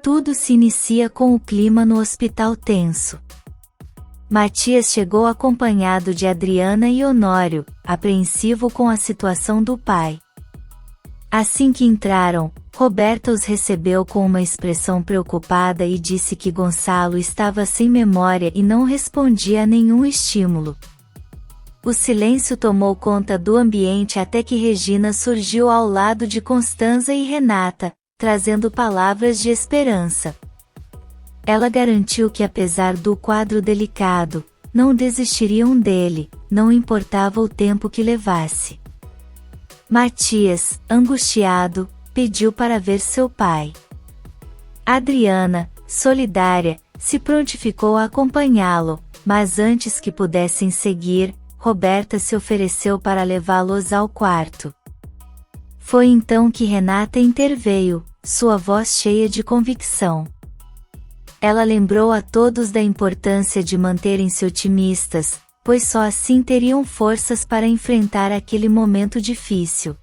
Tudo se inicia com o clima no hospital tenso. Matias chegou acompanhado de Adriana e Honório, apreensivo com a situação do pai. Assim que entraram, Roberta os recebeu com uma expressão preocupada e disse que Gonçalo estava sem memória e não respondia a nenhum estímulo. O silêncio tomou conta do ambiente até que Regina surgiu ao lado de Constanza e Renata, trazendo palavras de esperança. Ela garantiu que apesar do quadro delicado, não desistiriam dele, não importava o tempo que levasse. Matias, angustiado, pediu para ver seu pai. Adriana, solidária, se prontificou a acompanhá-lo, mas antes que pudessem seguir, Roberta se ofereceu para levá-los ao quarto. Foi então que Renata interveio, sua voz cheia de convicção. Ela lembrou a todos da importância de manterem-se otimistas, pois só assim teriam forças para enfrentar aquele momento difícil.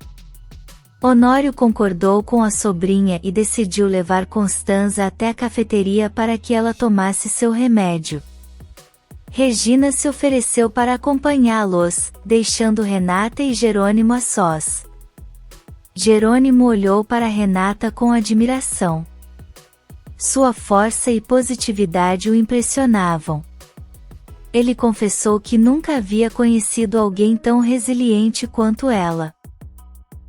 Honório concordou com a sobrinha e decidiu levar Constanza até a cafeteria para que ela tomasse seu remédio. Regina se ofereceu para acompanhá-los, deixando Renata e Jerônimo a sós. Jerônimo olhou para Renata com admiração. Sua força e positividade o impressionavam. Ele confessou que nunca havia conhecido alguém tão resiliente quanto ela.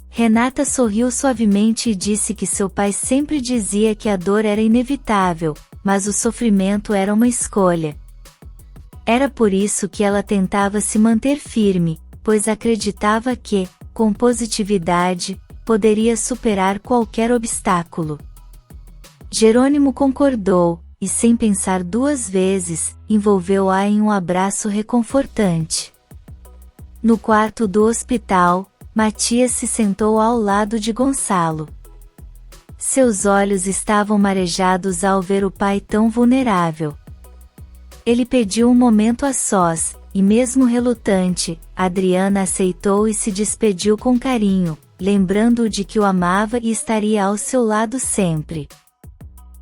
Renata sorriu suavemente e disse que seu pai sempre dizia que a dor era inevitável, mas o sofrimento era uma escolha. Era por isso que ela tentava se manter firme, pois acreditava que, com positividade, poderia superar qualquer obstáculo. Jerônimo concordou, e sem pensar duas vezes, envolveu-a em um abraço reconfortante. No quarto do hospital, Matias se sentou ao lado de Gonçalo. Seus olhos estavam marejados ao ver o pai tão vulnerável. Ele pediu um momento a sós, e mesmo relutante, Adriana aceitou e se despediu com carinho, lembrando-o de que o amava e estaria ao seu lado sempre.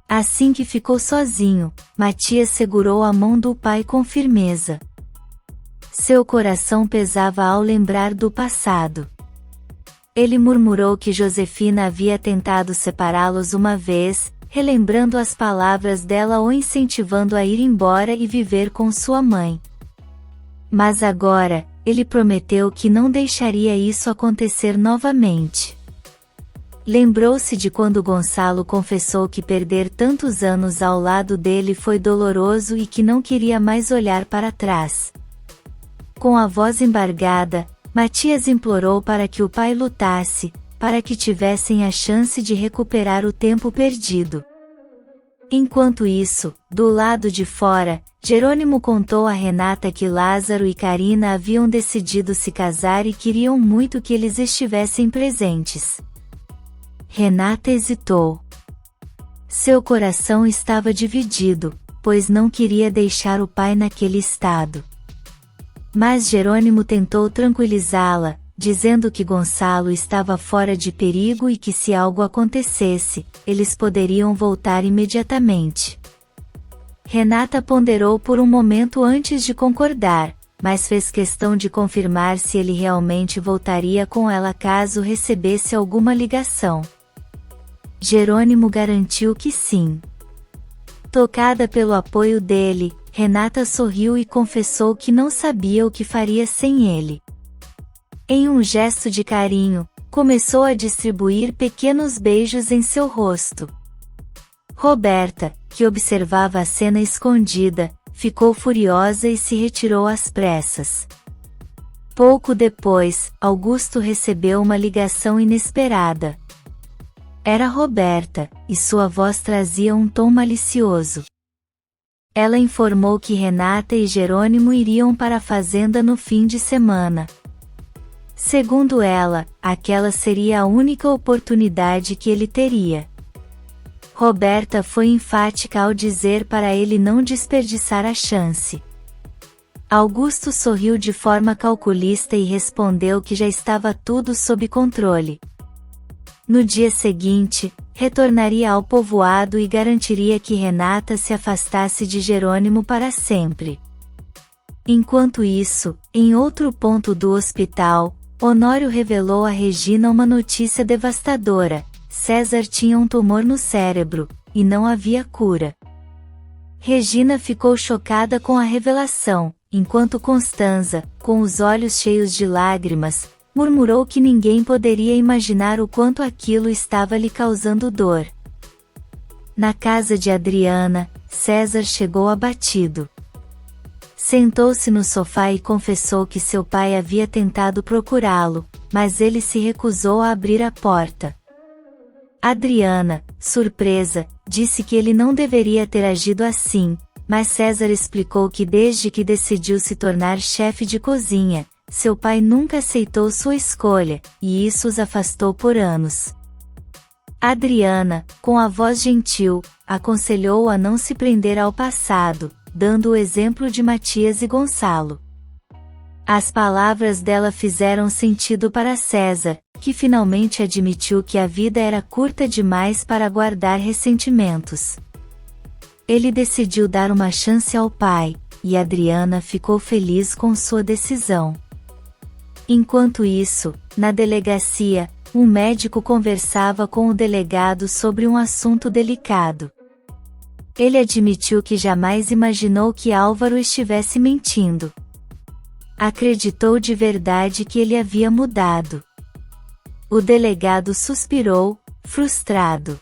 Assim que ficou sozinho, Matias segurou a mão do pai com firmeza. Seu coração pesava ao lembrar do passado. Ele murmurou que Josefina havia tentado separá-los uma vez, relembrando as palavras dela o incentivando a ir embora e viver com sua mãe. Mas agora, ele prometeu que não deixaria isso acontecer novamente. Lembrou-se de quando Gonçalo confessou que perder tantos anos ao lado dele foi doloroso e que não queria mais olhar para trás. Com a voz embargada, Matias implorou para que o pai lutasse, para que tivessem a chance de recuperar o tempo perdido. Enquanto isso, do lado de fora, Jerônimo contou a Renata que Lázaro e Carina haviam decidido se casar e queriam muito que eles estivessem presentes. Renata hesitou. Seu coração estava dividido, pois não queria deixar o pai naquele estado. Mas Jerônimo tentou tranquilizá-la, dizendo que Gonçalo estava fora de perigo e que se algo acontecesse, eles poderiam voltar imediatamente. Renata ponderou por um momento antes de concordar, mas fez questão de confirmar se ele realmente voltaria com ela caso recebesse alguma ligação. Jerônimo garantiu que sim. Tocada pelo apoio dele, Renata sorriu e confessou que não sabia o que faria sem ele. Em um gesto de carinho, começou a distribuir pequenos beijos em seu rosto. Roberta, que observava a cena escondida, ficou furiosa e se retirou às pressas. Pouco depois, Augusto recebeu uma ligação inesperada. Era Roberta, e sua voz trazia um tom malicioso. Ela informou que Renata e Jerônimo iriam para a fazenda no fim de semana. Segundo ela, aquela seria a única oportunidade que ele teria. Roberta foi enfática ao dizer para ele não desperdiçar a chance. Augusto sorriu de forma calculista e respondeu que já estava tudo sob controle. No dia seguinte, retornaria ao povoado e garantiria que Renata se afastasse de Jerônimo para sempre. Enquanto isso, em outro ponto do hospital, Honório revelou a Regina uma notícia devastadora: César tinha um tumor no cérebro, e não havia cura. Regina ficou chocada com a revelação, enquanto Constanza, com os olhos cheios de lágrimas, murmurou que ninguém poderia imaginar o quanto aquilo estava lhe causando dor. Na casa de Adriana, César chegou abatido. Sentou-se no sofá e confessou que seu pai havia tentado procurá-lo, mas ele se recusou a abrir a porta. Adriana, surpresa, disse que ele não deveria ter agido assim, mas César explicou que desde que decidiu se tornar chefe de cozinha, seu pai nunca aceitou sua escolha, e isso os afastou por anos. Adriana, com a voz gentil, aconselhou-o a não se prender ao passado, dando o exemplo de Matias e Gonçalo. As palavras dela fizeram sentido para César, que finalmente admitiu que a vida era curta demais para guardar ressentimentos. Ele decidiu dar uma chance ao pai, e Adriana ficou feliz com sua decisão. Enquanto isso, na delegacia, um médico conversava com o delegado sobre um assunto delicado. Ele admitiu que jamais imaginou que Álvaro estivesse mentindo. Acreditou de verdade que ele havia mudado. O delegado suspirou, frustrado.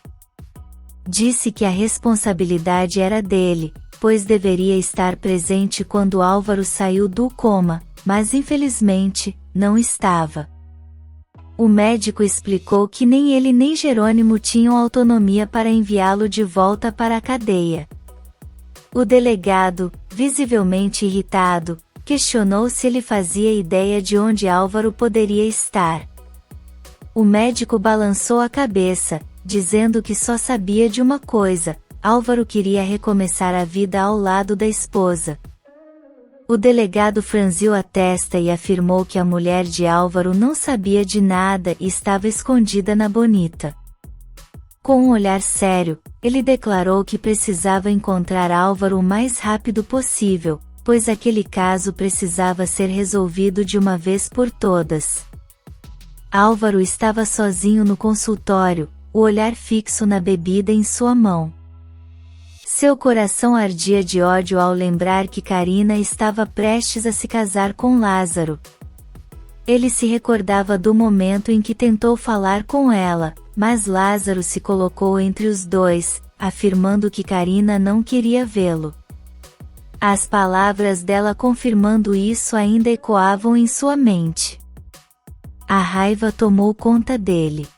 Disse que a responsabilidade era dele, pois deveria estar presente quando Álvaro saiu do coma, mas infelizmente, não estava. O médico explicou que nem ele nem Jerônimo tinham autonomia para enviá-lo de volta para a cadeia. O delegado, visivelmente irritado, questionou se ele fazia ideia de onde Álvaro poderia estar. O médico balançou a cabeça, dizendo que só sabia de uma coisa: Álvaro queria recomeçar a vida ao lado da esposa. O delegado franziu a testa e afirmou que a mulher de Álvaro não sabia de nada e estava escondida na Bonita. Com um olhar sério, ele declarou que precisava encontrar Álvaro o mais rápido possível, pois aquele caso precisava ser resolvido de uma vez por todas. Álvaro estava sozinho no consultório, o olhar fixo na bebida em sua mão. Seu coração ardia de ódio ao lembrar que Carina estava prestes a se casar com Lázaro. Ele se recordava do momento em que tentou falar com ela, mas Lázaro se colocou entre os dois, afirmando que Carina não queria vê-lo. As palavras dela confirmando isso ainda ecoavam em sua mente. A raiva tomou conta dele.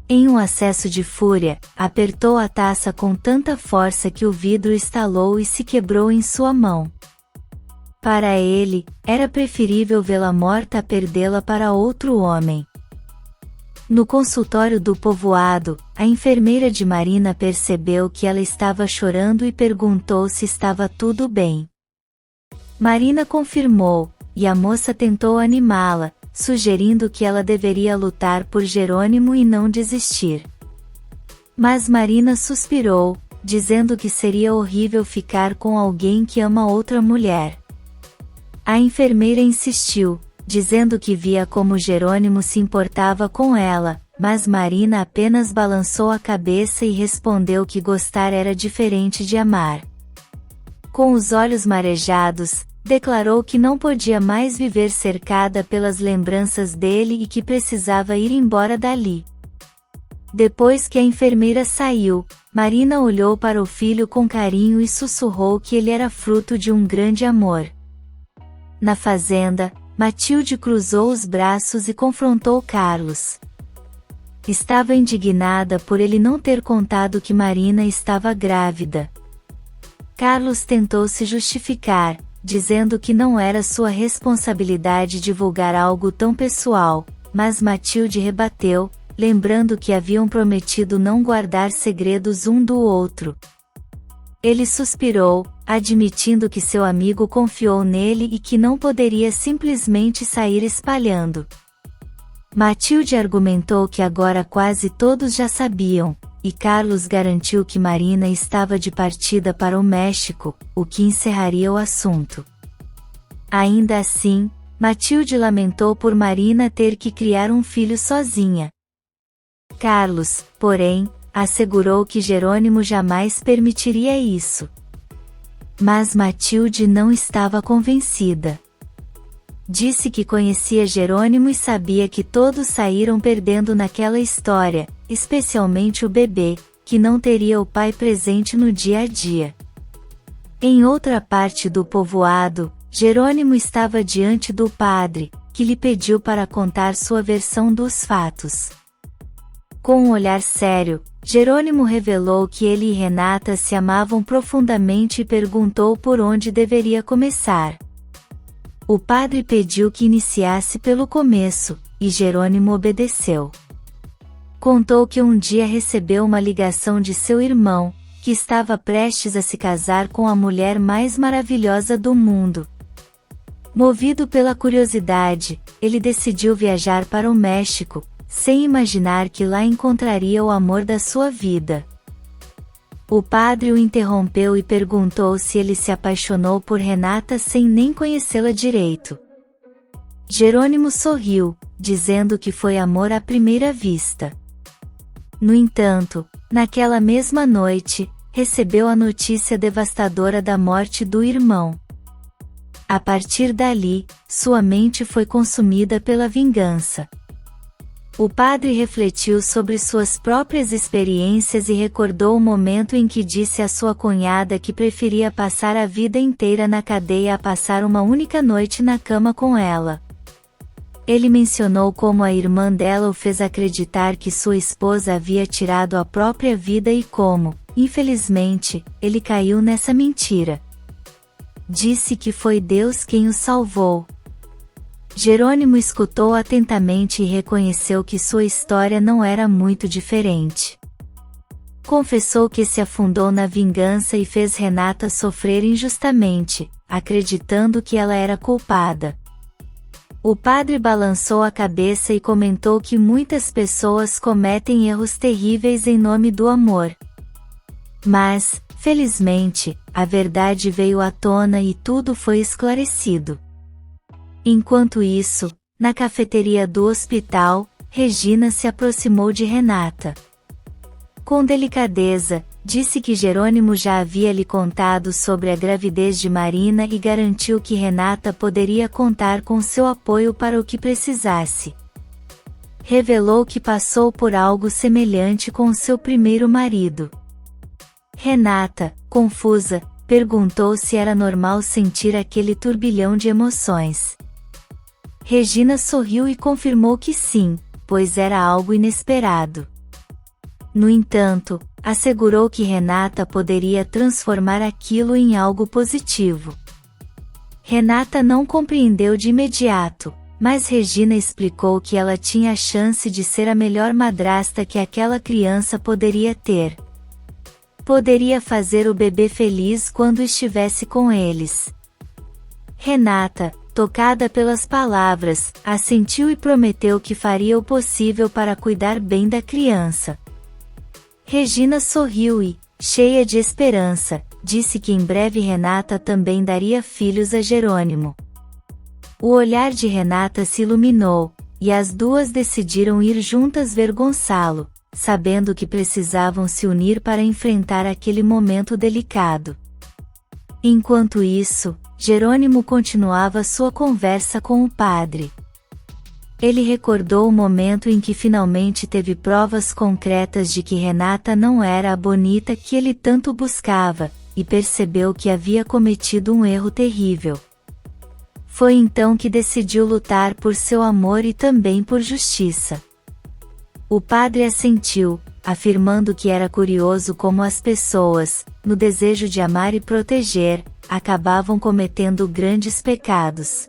Em um acesso de fúria, apertou a taça com tanta força que o vidro estalou e se quebrou em sua mão. Para ele, era preferível vê-la morta a perdê-la para outro homem. No consultório do povoado, a enfermeira de Marina percebeu que ela estava chorando e perguntou se estava tudo bem. Marina confirmou, e a moça tentou animá-la, sugerindo que ela deveria lutar por Jerônimo e não desistir. Mas Marina suspirou, dizendo que seria horrível ficar com alguém que ama outra mulher. A enfermeira insistiu, dizendo que via como Jerônimo se importava com ela, mas Marina apenas balançou a cabeça e respondeu que gostar era diferente de amar. Com os olhos marejados, declarou que não podia mais viver cercada pelas lembranças dele e que precisava ir embora dali. Depois que a enfermeira saiu, Marina olhou para o filho com carinho e sussurrou que ele era fruto de um grande amor. Na fazenda, Matilde cruzou os braços e confrontou Carlos. Estava indignada por ele não ter contado que Marina estava grávida. Carlos tentou se justificar, dizendo que não era sua responsabilidade divulgar algo tão pessoal, mas Matilde rebateu, lembrando que haviam prometido não guardar segredos um do outro. Ele suspirou, admitindo que seu amigo confiou nele e que não poderia simplesmente sair espalhando. Matilde argumentou que agora quase todos já sabiam, e Carlos garantiu que Marina estava de partida para o México, o que encerraria o assunto. Ainda assim, Matilde lamentou por Marina ter que criar um filho sozinha. Carlos, porém, assegurou que Jerônimo jamais permitiria isso. Mas Matilde não estava convencida. Disse que conhecia Jerônimo e sabia que todos saíram perdendo naquela história, especialmente o bebê, que não teria o pai presente no dia a dia. Em outra parte do povoado, Jerônimo estava diante do padre, que lhe pediu para contar sua versão dos fatos. Com um olhar sério, Jerônimo revelou que ele e Renata se amavam profundamente e perguntou por onde deveria começar. O padre pediu que iniciasse pelo começo, e Jerônimo obedeceu. Contou que um dia recebeu uma ligação de seu irmão, que estava prestes a se casar com a mulher mais maravilhosa do mundo. Movido pela curiosidade, ele decidiu viajar para o México, sem imaginar que lá encontraria o amor da sua vida. O padre o interrompeu e perguntou se ele se apaixonou por Renata sem nem conhecê-la direito. Jerônimo sorriu, dizendo que foi amor à primeira vista. No entanto, naquela mesma noite, recebeu a notícia devastadora da morte do irmão. A partir dali, sua mente foi consumida pela vingança. O padre refletiu sobre suas próprias experiências e recordou o momento em que disse à sua cunhada que preferia passar a vida inteira na cadeia a passar uma única noite na cama com ela. Ele mencionou como a irmã dela o fez acreditar que sua esposa havia tirado a própria vida e como, infelizmente, ele caiu nessa mentira. Disse que foi Deus quem o salvou. Jerônimo escutou atentamente e reconheceu que sua história não era muito diferente. Confessou que se afundou na vingança e fez Renata sofrer injustamente, acreditando que ela era culpada. O padre balançou a cabeça e comentou que muitas pessoas cometem erros terríveis em nome do amor. Mas, felizmente, a verdade veio à tona e tudo foi esclarecido. Enquanto isso, na cafeteria do hospital, Regina se aproximou de Renata. Com delicadeza, disse que Jerônimo já havia lhe contado sobre a gravidez de Marina e garantiu que Renata poderia contar com seu apoio para o que precisasse. Revelou que passou por algo semelhante com seu primeiro marido. Renata, confusa, perguntou se era normal sentir aquele turbilhão de emoções. Regina sorriu e confirmou que sim, pois era algo inesperado. No entanto, assegurou que Renata poderia transformar aquilo em algo positivo. Renata não compreendeu de imediato, mas Regina explicou que ela tinha a chance de ser a melhor madrasta que aquela criança poderia ter. Poderia fazer o bebê feliz quando estivesse com eles. Renata, tocada pelas palavras, assentiu e prometeu que faria o possível para cuidar bem da criança. Regina sorriu e, cheia de esperança, disse que em breve Renata também daria filhos a Jerônimo. O olhar de Renata se iluminou, e as duas decidiram ir juntas ver Gonçalo, sabendo que precisavam se unir para enfrentar aquele momento delicado. Enquanto isso, Jerônimo continuava sua conversa com o padre. Ele recordou o momento em que finalmente teve provas concretas de que Renata não era a bonita que ele tanto buscava, e percebeu que havia cometido um erro terrível. Foi então que decidiu lutar por seu amor e também por justiça. O padre assentiu, afirmando que era curioso como as pessoas, no desejo de amar e proteger, acabavam cometendo grandes pecados.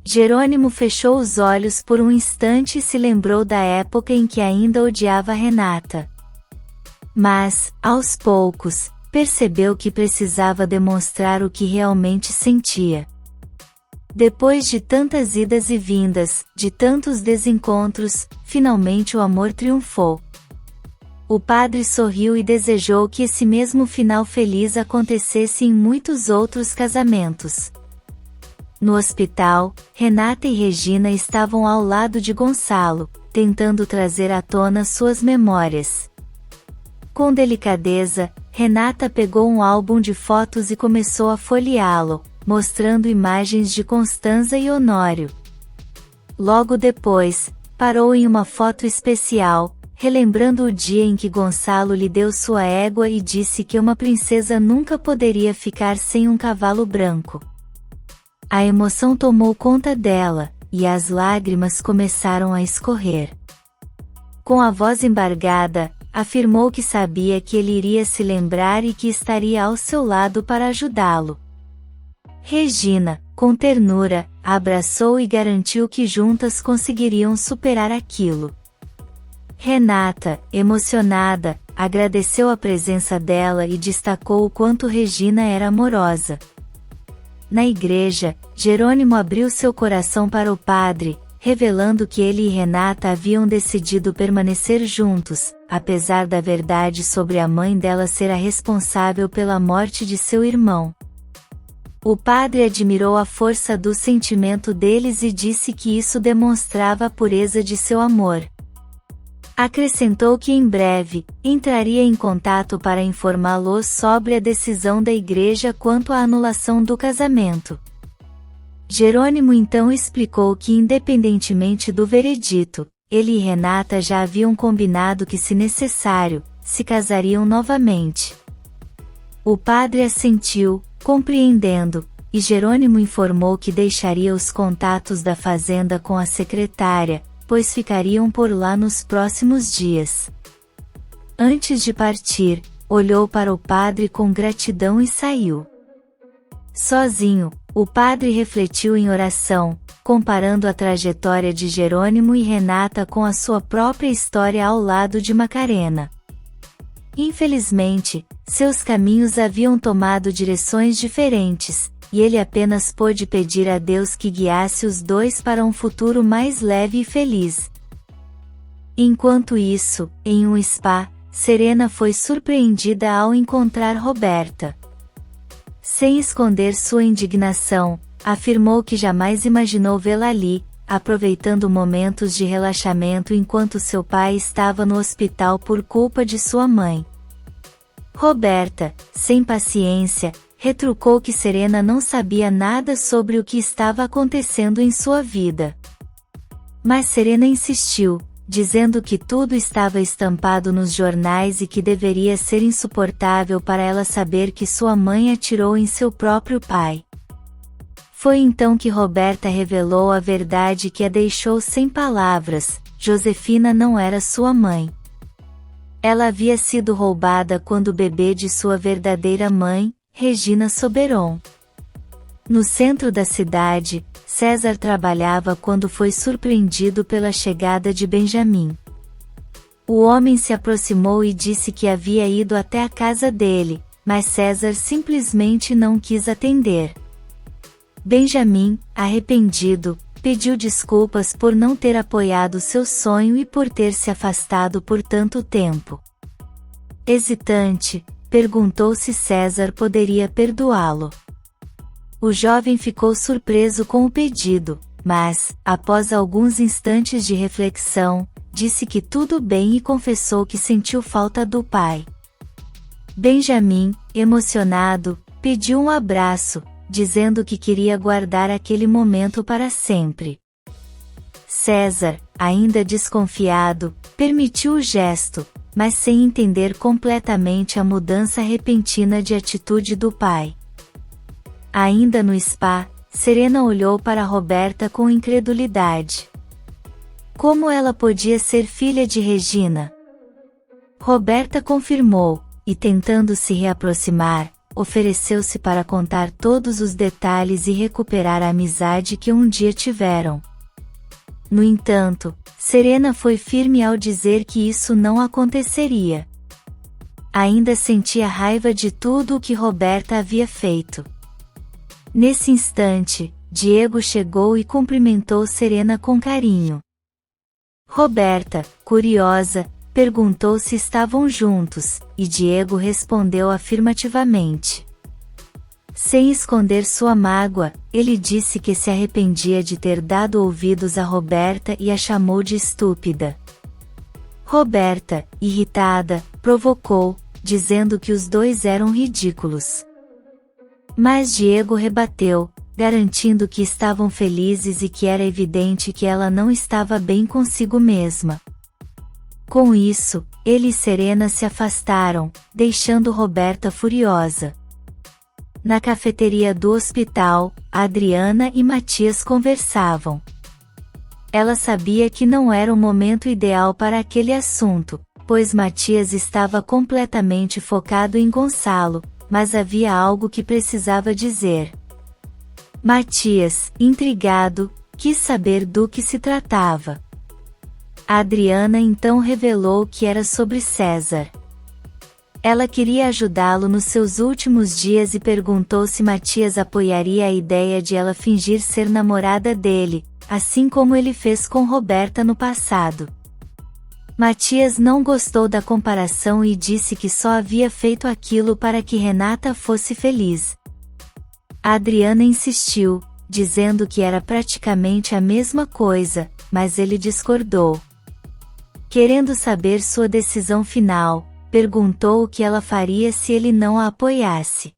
Jerônimo fechou os olhos por um instante e se lembrou da época em que ainda odiava Renata. Mas, aos poucos, percebeu que precisava demonstrar o que realmente sentia. Depois de tantas idas e vindas, de tantos desencontros, finalmente o amor triunfou. O padre sorriu e desejou que esse mesmo final feliz acontecesse em muitos outros casamentos. No hospital, Renata e Regina estavam ao lado de Gonçalo, tentando trazer à tona suas memórias. Com delicadeza, Renata pegou um álbum de fotos e começou a folheá-lo, mostrando imagens de Constanza e Honório. Logo depois, parou em uma foto especial, relembrando o dia em que Gonçalo lhe deu sua égua e disse que uma princesa nunca poderia ficar sem um cavalo branco. A emoção tomou conta dela, e as lágrimas começaram a escorrer. Com a voz embargada, afirmou que sabia que ele iria se lembrar e que estaria ao seu lado para ajudá-lo. Regina, com ternura, a abraçou e garantiu que juntas conseguiriam superar aquilo. Renata, emocionada, agradeceu a presença dela e destacou o quanto Regina era amorosa. Na igreja, Jerônimo abriu seu coração para o padre, revelando que ele e Renata haviam decidido permanecer juntos, apesar da verdade sobre a mãe dela ser a responsável pela morte de seu irmão. O padre admirou a força do sentimento deles e disse que isso demonstrava a pureza de seu amor. Acrescentou que em breve, entraria em contato para informá-los sobre a decisão da igreja quanto à anulação do casamento. Jerônimo então explicou que independentemente do veredito, ele e Renata já haviam combinado que se necessário, se casariam novamente. O padre assentiu, compreendendo, e Jerônimo informou que deixaria os contatos da fazenda com a secretária, pois ficariam por lá nos próximos dias. Antes de partir, olhou para o padre com gratidão e saiu. Sozinho, o padre refletiu em oração, comparando a trajetória de Jerônimo e Renata com a sua própria história ao lado de Macarena. Infelizmente, seus caminhos haviam tomado direções diferentes, e ele apenas pôde pedir a Deus que guiasse os dois para um futuro mais leve e feliz. Enquanto isso, em um spa, Serena foi surpreendida ao encontrar Roberta. Sem esconder sua indignação, afirmou que jamais imaginou vê-la ali, aproveitando momentos de relaxamento enquanto seu pai estava no hospital por culpa de sua mãe. Roberta, sem paciência, retrucou que Serena não sabia nada sobre o que estava acontecendo em sua vida. Mas Serena insistiu, dizendo que tudo estava estampado nos jornais e que deveria ser insuportável para ela saber que sua mãe atirou em seu próprio pai. Foi então que Roberta revelou a verdade que a deixou sem palavras: Josefina não era sua mãe. Ela havia sido roubada quando bebê de sua verdadeira mãe, Regina Soberon. No centro da cidade, César trabalhava quando foi surpreendido pela chegada de Benjamin. O homem se aproximou e disse que havia ido até a casa dele, mas César simplesmente não quis atender. Benjamin, arrependido, pediu desculpas por não ter apoiado seu sonho e por ter se afastado por tanto tempo. Hesitante, perguntou se César poderia perdoá-lo. O jovem ficou surpreso com o pedido, mas, após alguns instantes de reflexão, disse que tudo bem e confessou que sentiu falta do pai. Benjamin, emocionado, pediu um abraço, dizendo que queria guardar aquele momento para sempre. César, ainda desconfiado, permitiu o gesto, mas sem entender completamente a mudança repentina de atitude do pai. Ainda no spa, Serena olhou para Roberta com incredulidade. Como ela podia ser filha de Regina? Roberta confirmou, e tentando se reaproximar, ofereceu-se para contar todos os detalhes e recuperar a amizade que um dia tiveram. No entanto, Serena foi firme ao dizer que isso não aconteceria. Ainda sentia raiva de tudo o que Roberta havia feito. Nesse instante, Diego chegou e cumprimentou Serena com carinho. Roberta, curiosa, perguntou se estavam juntos, e Diego respondeu afirmativamente. Sem esconder sua mágoa, ele disse que se arrependia de ter dado ouvidos a Roberta e a chamou de estúpida. Roberta, irritada, provocou, dizendo que os dois eram ridículos. Mas Diego rebateu, garantindo que estavam felizes e que era evidente que ela não estava bem consigo mesma. Com isso, ele e Serena se afastaram, deixando Roberta furiosa. Na cafeteria do hospital, Adriana e Matias conversavam. Ela sabia que não era o momento ideal para aquele assunto, pois Matias estava completamente focado em Gonçalo, mas havia algo que precisava dizer. Matias, intrigado, quis saber do que se tratava. A Adriana então revelou que era sobre César. Ela queria ajudá-lo nos seus últimos dias e perguntou se Matias apoiaria a ideia de ela fingir ser namorada dele, assim como ele fez com Roberta no passado. Matias não gostou da comparação e disse que só havia feito aquilo para que Renata fosse feliz. A Adriana insistiu, dizendo que era praticamente a mesma coisa, mas ele discordou. Querendo saber sua decisão final, perguntou o que ela faria se ele não a apoiasse.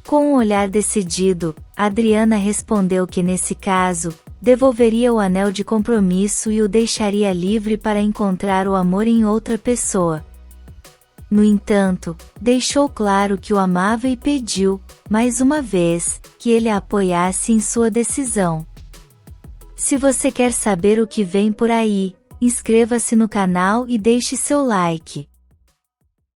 Com um olhar decidido, Adriana respondeu que nesse caso, devolveria o anel de compromisso e o deixaria livre para encontrar o amor em outra pessoa. No entanto, deixou claro que o amava e pediu, mais uma vez, que ele a apoiasse em sua decisão. Se você quer saber o que vem por aí, inscreva-se no canal e deixe seu like.